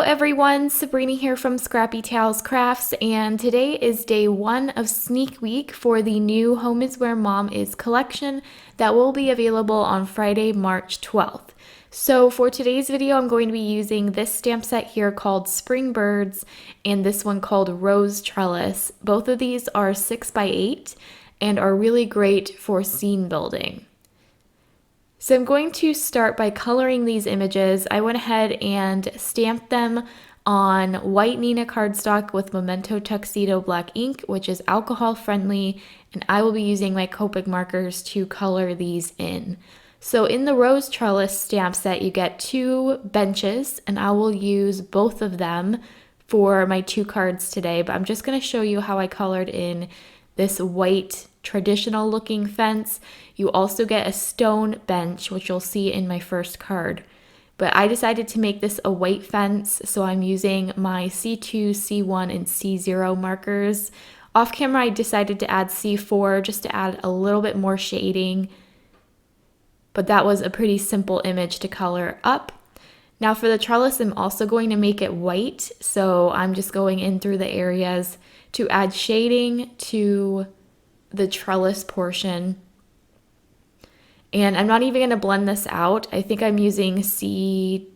everyone, Sabrina here from Scrappy Tails Crafts, and today is day 1 of Sneak Week for the new Home is Where Mom Is collection that will be available on Friday, March 12th. So for today's video, I'm going to be using this stamp set here called Spring Birds and this one called Rose Trellis. Both of these are 6x8 and are really great for scene building. So I'm going to start by coloring these images. I went ahead and stamped them on white Nina cardstock with Memento Tuxedo black ink, which is alcohol friendly, and I will be using my Copic markers to color these in. So in the Rose Trellis stamp set, you get 2 benches, and I will use both of them for my 2 cards today, but I'm just going to show you how I colored in this white traditional looking fence. You also get a stone bench, which you'll see in my first card. But I decided to make this a white fence, so I'm using my C2, C1, and C0 markers. Off camera, I decided to add C4 just to add a little bit more shading. But that was a pretty simple image to color up. Now for the trellis, I'm also going to make it white, so I'm just going in through the areas to add shading to the trellis portion. And I'm not even going to blend this out. I think I'm using C1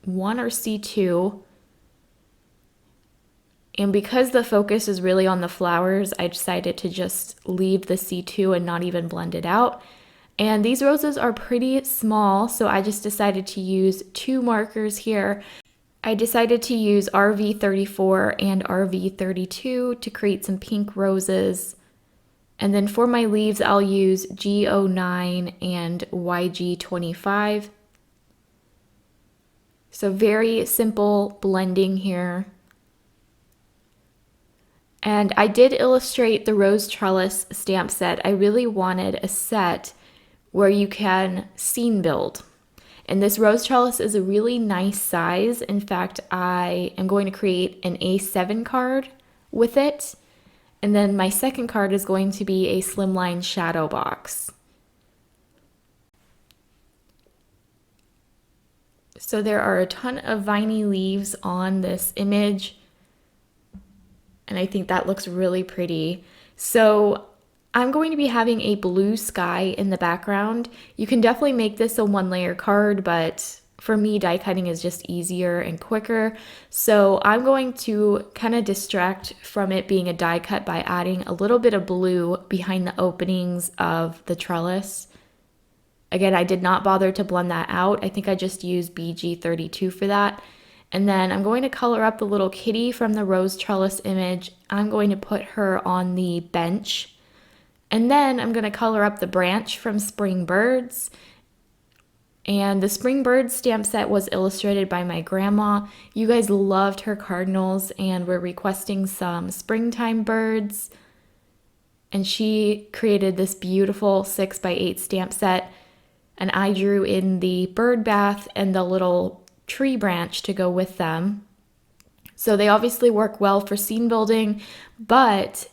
or C2. And because the focus is really on the flowers, I decided to just leave the C2 and not even blend it out. And these roses are pretty small, so I just decided to use 2 markers here. I decided to use RV34 and RV32 to create some pink roses. And then for my leaves, I'll use G09 and YG25. So very simple blending here. And I did illustrate the Rose Trellis stamp set. I really wanted a set where you can scene build. And this Rose Trellis is a really nice size. In fact, I am going to create an A7 card with it. And then my second card is going to be a slimline shadow box. So there are a ton of viney leaves on this image, and I think that looks really pretty. So I'm going to be having a blue sky in the background. You can definitely make this a 1-layer card, but for me, die cutting is just easier and quicker. So I'm going to kind of distract from it being a die cut by adding a little bit of blue behind the openings of the trellis. Again, I did not bother to blend that out. I think I just used BG32 for that. And then I'm going to color up the little kitty from the Rose Trellis image. I'm going to put her on the bench. And then I'm going to color up the branch from Spring Birds. And the Spring Birds stamp set was illustrated by my grandma. You guys loved her cardinals and were requesting some springtime birds. And she created this beautiful 6x8 stamp set. And I drew in the bird bath and the little tree branch to go with them. So they obviously work well for scene building, but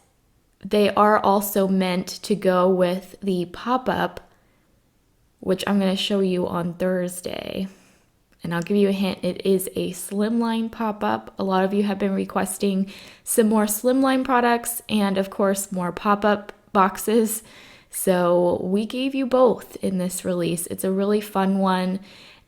they are also meant to go with the pop-up, which I'm going to show you on Thursday. And I'll give you a hint, it is a slimline pop-up. A lot of you have been requesting some more slimline products and of course more pop-up boxes. So we gave you both in this release. It's a really fun one.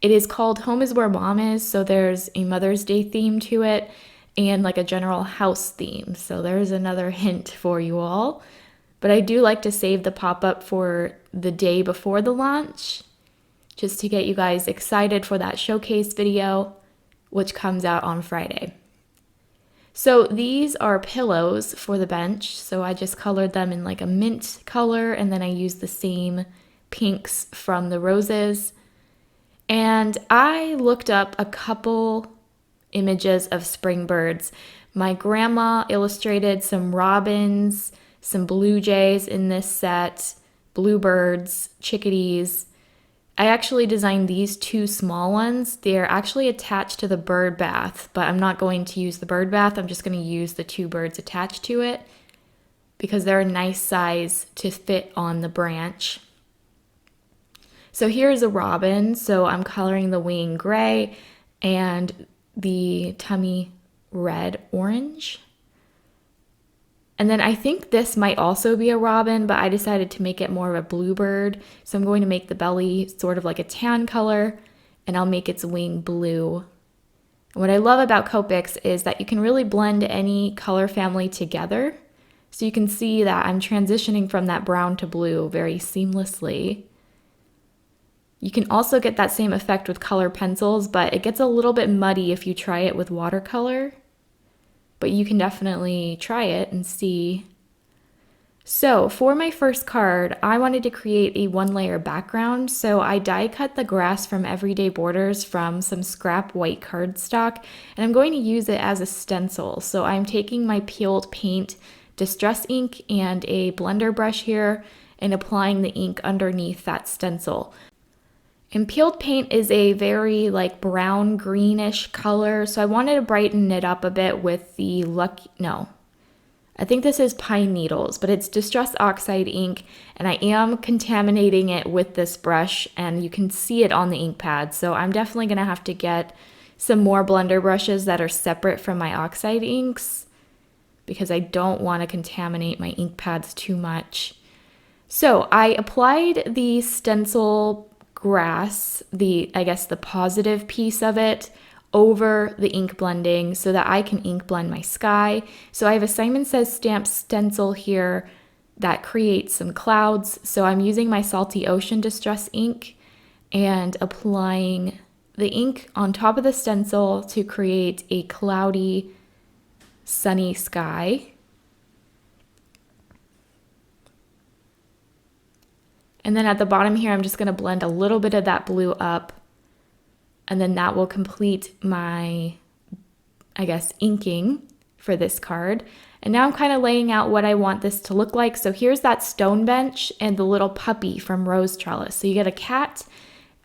It is called Home is Where Mom Is, so there's a Mother's Day theme to it and like a general house theme. So there's another hint for you all. But I do like to save the pop-up for the day before the launch, just to get you guys excited for that showcase video, which comes out on Friday. So these are pillows for the bench. So I just colored them in like a mint color, and then I used the same pinks from the roses. And I looked up a couple images of spring birds. My grandma illustrated some robins, some blue jays in this set, bluebirds, chickadees. I actually designed these 2 small ones. They're actually attached to the bird bath, but I'm not going to use the bird bath. I'm just going to use the 2 birds attached to it because they're a nice size to fit on the branch. So here's a robin. So I'm coloring the wing gray, and the tummy red orange. And then I think this might also be a robin, but I decided to make it more of a bluebird. So I'm going to make the belly sort of like a tan color, and I'll make its wing blue. What I love about Copics is that you can really blend any color family together. So you can see that I'm transitioning from that brown to blue very seamlessly. You can also get that same effect with color pencils, but it gets a little bit muddy if you try it with watercolor. But you can definitely try it and see. So for my first card, I wanted to create a 1-layer background. So I die cut the grass from Everyday Borders from some scrap white cardstock, and I'm going to use it as a stencil. So I'm taking my peeled paint, distress ink, and a blender brush here and applying the ink underneath that stencil. And peeled paint is a very like brown greenish color, so I wanted to brighten it up a bit with the I think this is pine needles, but it's Distress Oxide ink, and I am contaminating it with this brush, and you can see it on the ink pad. So I'm definitely gonna have to get some more blender brushes that are separate from my oxide inks because I don't want to contaminate my ink pads too much. So I applied the stencil grass, I guess the positive piece of it, over the ink blending so that I can ink blend my sky. So I have a Simon Says stamp stencil here that creates some clouds. So I'm using my Salty Ocean Distress ink and applying the ink on top of the stencil to create a cloudy, sunny sky. And then at the bottom here, I'm just going to blend a little bit of that blue up, and then that will complete my, I guess, inking for this card. And now I'm kind of laying out what I want this to look like. So here's that stone bench and the little puppy from Rose Trellis. So you get a cat,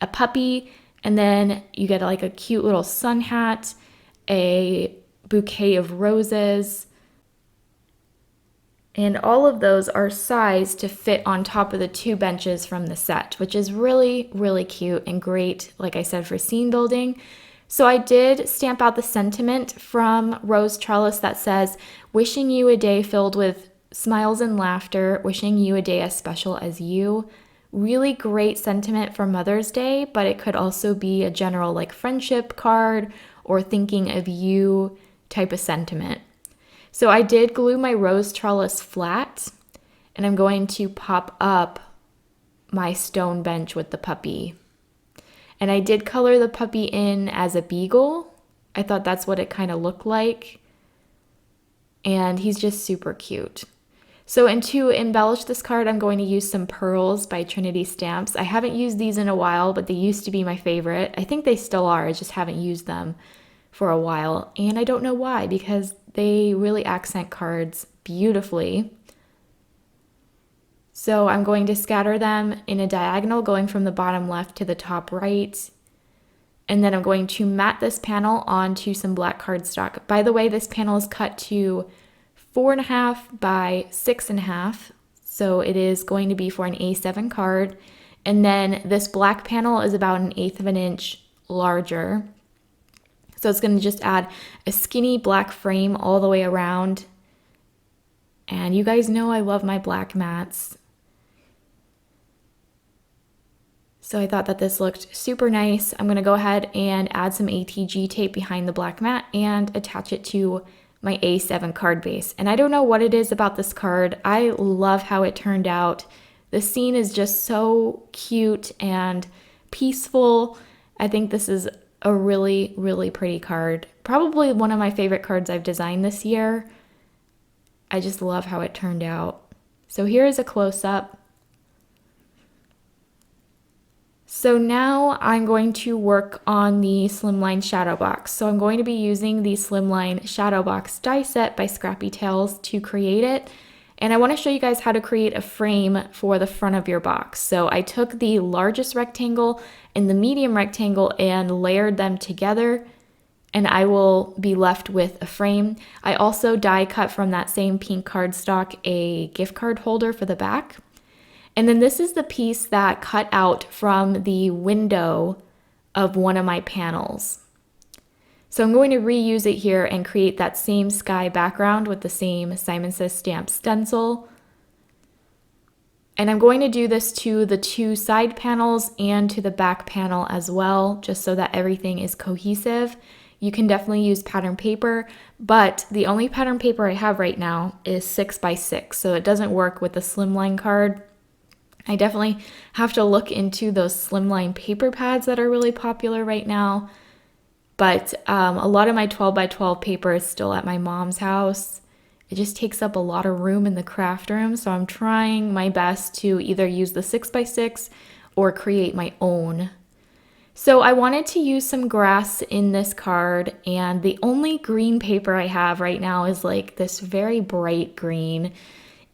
a puppy, and then you get like a cute little sun hat, a bouquet of roses, and all of those are sized to fit on top of the 2 benches from the set, which is really, really cute and great, like I said, for scene building. So I did stamp out the sentiment from Rose Trellis that says, "Wishing you a day filled with smiles and laughter, wishing you a day as special as you." Really great sentiment for Mother's Day, but it could also be a general like friendship card or thinking of you type of sentiment. So I did glue my Rose Trellis flat, and I'm going to pop up my stone bench with the puppy. And I did color the puppy in as a beagle. I thought that's what it kind of looked like. And he's just super cute. So, and to embellish this card, I'm going to use some pearls by Trinity Stamps. I haven't used these in a while, but they used to be my favorite. I think they still are, I just haven't used them for a while. And I don't know why, because they really accent cards beautifully. So I'm going to scatter them in a diagonal going from the bottom left to the top right. And then I'm going to mat this panel onto some black cardstock. By the way, this panel is cut to 4.5 by 6.5. So it is going to be for an A7 card. And then this black panel is about 1/8 of an inch larger. So it's going to just add a skinny black frame all the way around. And you guys know I love my black mats. So I thought that this looked super nice. I'm going to go ahead and add some ATG tape behind the black mat and attach it to my A7 card base. And I don't know what it is about this card. I love how it turned out. The scene is just so cute and peaceful. I think this is a really, really pretty card. Probably one of my favorite cards I've designed this year. I just love how it turned out. So here is a close-up. So now I'm going to work on the slimline shadow box. So I'm going to be using the slimline shadow box die set by Scrappy Tails to create it. And I want to show you guys how to create a frame for the front of your box. So I took the largest rectangle and the medium rectangle and layered them together, and I will be left with a frame. I also die cut from that same pink cardstock a gift card holder for the back. And then this is the piece that cut out from the window of one of my panels. So I'm going to reuse it here and create that same sky background with the same Simon Says stamp stencil. And I'm going to do this to the two side panels and to the back panel as well, just so that everything is cohesive. You can definitely use pattern paper, but the only pattern paper I have right now is 6x6, so it doesn't work with the slimline card. I definitely have to look into those slimline paper pads that are really popular right now. But a lot of my 12x12 paper is still at my mom's house. It just takes up a lot of room in the craft room, so I'm trying my best to either use the 6x6 or create my own. So I wanted to use some grass in this card, and the only green paper I have right now is like this very bright green.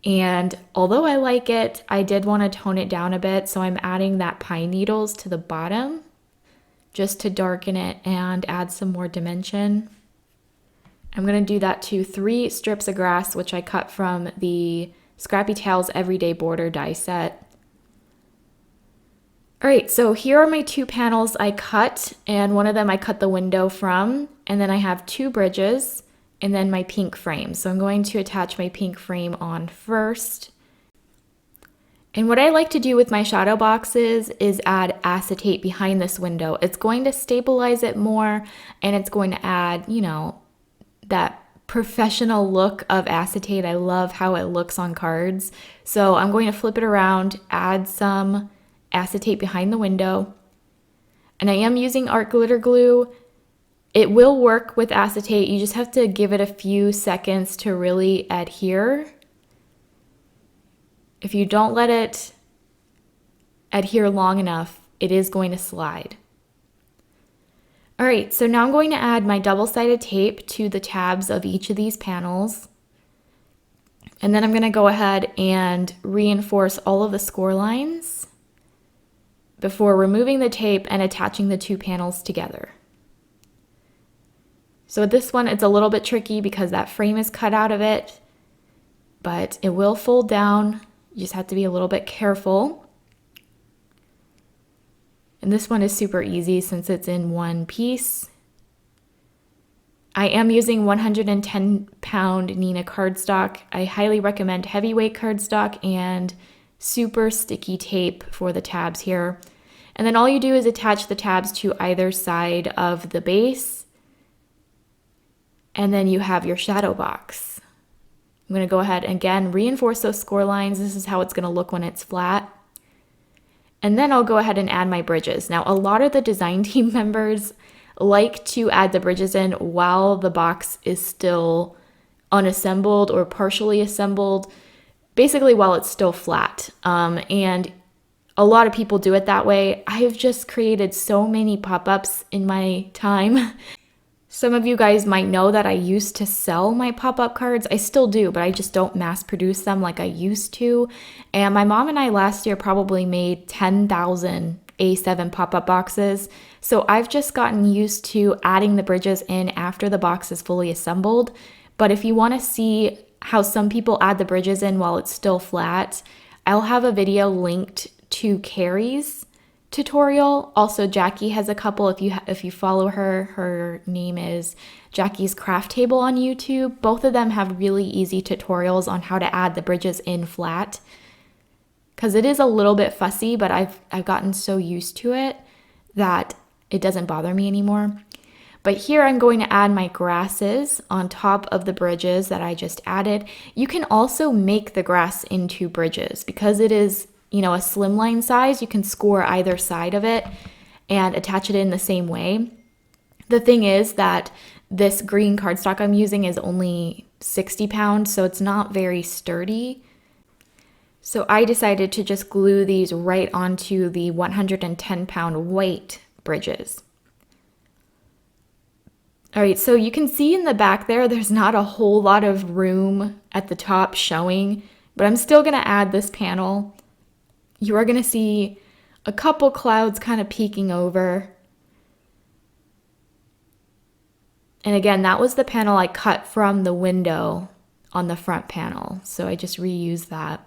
And although I like it, I did want to tone it down a bit, so I'm adding that pine needles to the bottom just to darken it and add some more dimension. I'm going to do that to 3 strips of grass, which I cut from the Scrappy Tails Everyday Border die set. All right, so here are my 2 panels I cut, and one of them I cut the window from, and then I have 2 bridges, and then my pink frame. So I'm going to attach my pink frame on first. And what I like to do with my shadow boxes is add acetate behind this window. It's going to stabilize it more, and it's going to add, you know, that professional look of acetate. I love how it looks on cards. So I'm going to flip it around, add some acetate behind the window. And I am using art glitter glue. It will work with acetate. You just have to give it a few seconds to really adhere. If you don't let it adhere long enough, it is going to slide. All right, so now I'm going to add my double-sided tape to the tabs of each of these panels. And then I'm going to go ahead and reinforce all of the score lines before removing the tape and attaching the 2 panels together. So with this one, it's a little bit tricky because that frame is cut out of it, but it will fold down. You just have to be a little bit careful. And this one is super easy since it's in one piece. I am using 110-pound Nina cardstock. I highly recommend heavyweight cardstock and super sticky tape for the tabs here. And then all you do is attach the tabs to either side of the base, and then you have your shadow box. I'm going to go ahead and again reinforce those score lines. This is how it's going to look when it's flat. And then I'll go ahead and add my bridges. Now, a lot of the design team members like to add the bridges in while the box is still unassembled or partially assembled, basically while it's still flat. And a lot of people do it that way. I've just created so many pop-ups in my time. Some of you guys might know that I used to sell my pop-up cards. I still do, but I just don't mass produce them like I used to. And my mom and I last year probably made 10,000 A7 pop-up boxes. So I've just gotten used to adding the bridges in after the box is fully assembled. But if you want to see how some people add the bridges in while it's still flat, I'll have a video linked to Carrie's tutorial. Also, Jackie has a couple. If you follow her, her name is Jackie's Craft Table on YouTube. Both of them have really easy tutorials on how to add the bridges in flat, because it is a little bit fussy, but I've gotten so used to it that it doesn't bother me anymore. But here I'm going to add my grasses on top of the bridges that I just added. You can also make the grass into bridges because it is, you know, a slimline size. You can score either side of it and attach it in the same way. The thing is that this green cardstock I'm using is only 60 pounds, so it's not very sturdy. So I decided to just glue these right onto the 110-pound weight bridges. All right, so you can see in the back there's not a whole lot of room at the top showing, but I'm still gonna add this panel. You are gonna see a couple clouds kind of peeking over. And again, that was the panel I cut from the window on the front panel, so I just reused that.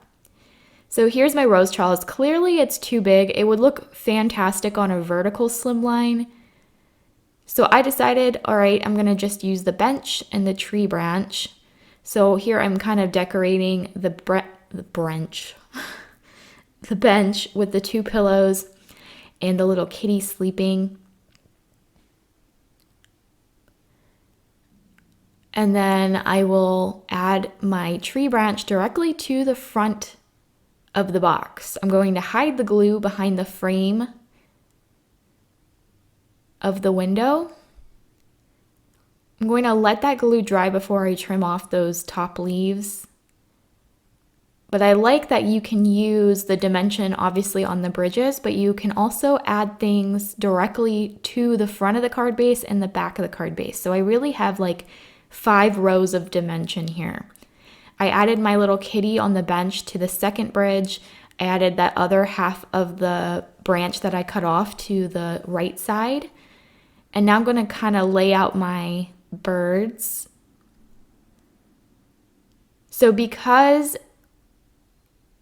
So here's my rose trellis. Clearly it's too big. It would look fantastic on a vertical slimline, So I decided, all right, I'm gonna just use the bench and the tree branch. So here I'm kind of decorating the bench, the bench with the 2 pillows and the little kitty sleeping. And then I will add my tree branch directly to the front of the box. I'm going to hide the glue behind the frame of the window. I'm going to let that glue dry before I trim off those top leaves. But I like that you can use the dimension obviously on the bridges, but you can also add things directly to the front of the card base and the back of the card base. So I really have like 5 rows of dimension here. I added my little kitty on the bench to the second bridge. I added that other half of the branch that I cut off to the right side. And now I'm going to kind of lay out my birds. So because,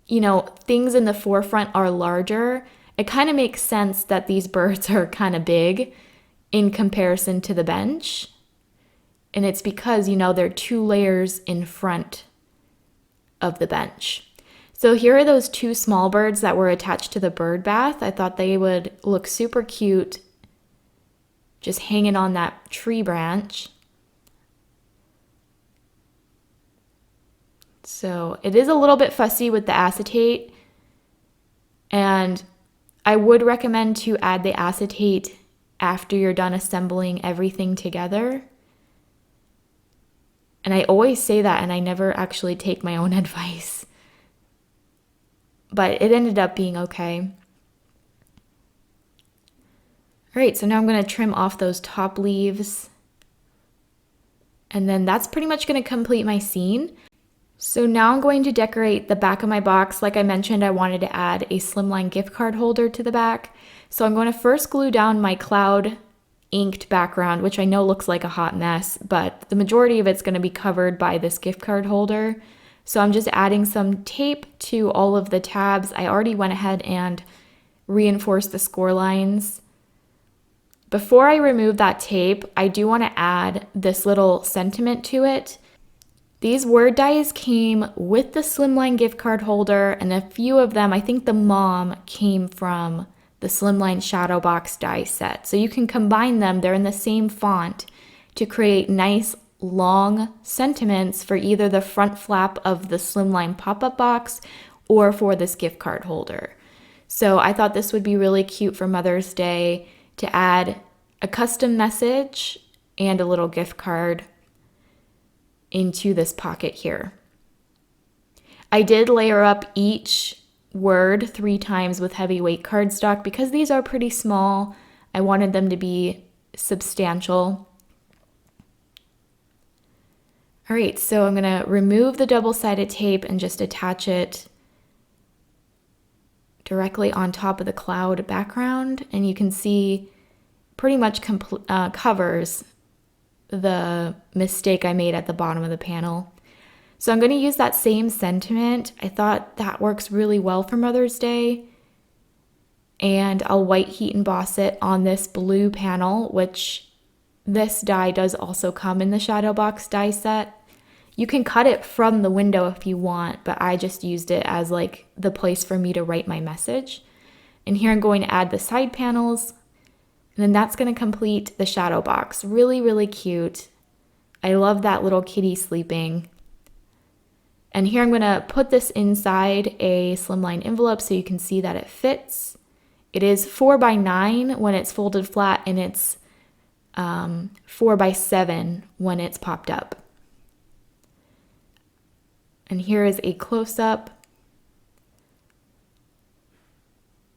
you know, things in the forefront are larger, it kind of makes sense that these birds are kind of big in comparison to the bench. And it's because, you know, they're 2 layers in front of the bench. So here are those 2 small birds that were attached to the bird bath. I thought they would look super cute just hanging on that tree branch. So it is a little bit fussy with the acetate, and I would recommend to add the acetate after you're done assembling everything together. And I always say that, and I never actually take my own advice. But it ended up being okay. All right, so now I'm going to trim off those top leaves. And then that's pretty much going to complete my scene. So now I'm going to decorate the back of my box. Like I mentioned, I wanted to add a slimline gift card holder to the back. So I'm going to first glue down my cloud inked background, which I know looks like a hot mess, but the majority of it's going to be covered by this gift card holder. So I'm just adding some tape to all of the tabs. I already went ahead and reinforced the score lines. Before I remove that tape, I do want to add this little sentiment to it. These word dies came with the slimline gift card holder, and a few of them, I think the mom came from the slimline shadow box die set. So you can combine them, they're in the same font, to create nice long sentiments for either the front flap of the slimline pop-up box or for this gift card holder. So I thought this would be really cute for Mother's Day to add a custom message and a little gift card into this pocket here. I did layer up each word 3 times with heavyweight cardstock because these are pretty small. I wanted them to be substantial. All right, so I'm gonna remove the double-sided tape and just attach it directly on top of the cloud background, and you can see pretty much covers the mistake I made at the bottom of the panel. So I'm going to use that same sentiment. I thought that works really well for Mother's Day. And I'll white heat emboss it on this blue panel, which this die does also come in the shadow box die set. You can cut it from the window if you want, but I just used it as like the place for me to write my message. And here I'm going to add the side panels. And then that's going to complete the shadow box. Really, really cute. I love that little kitty sleeping. And here I'm going to put this inside a slimline envelope so you can see that it fits. It is 4x9 when it's folded flat, and it's 4x7 when it's popped up. And here is a close-up.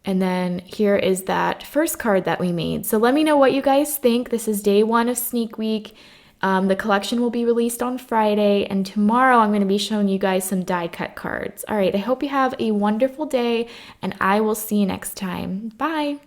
And then here is that first card that we made. So let me know what you guys think. This is day 1 of Sneak Week. The collection will be released on Friday, and tomorrow I'm going to be showing you guys some die cut cards. All right, I hope you have a wonderful day, and I will see you next time. Bye.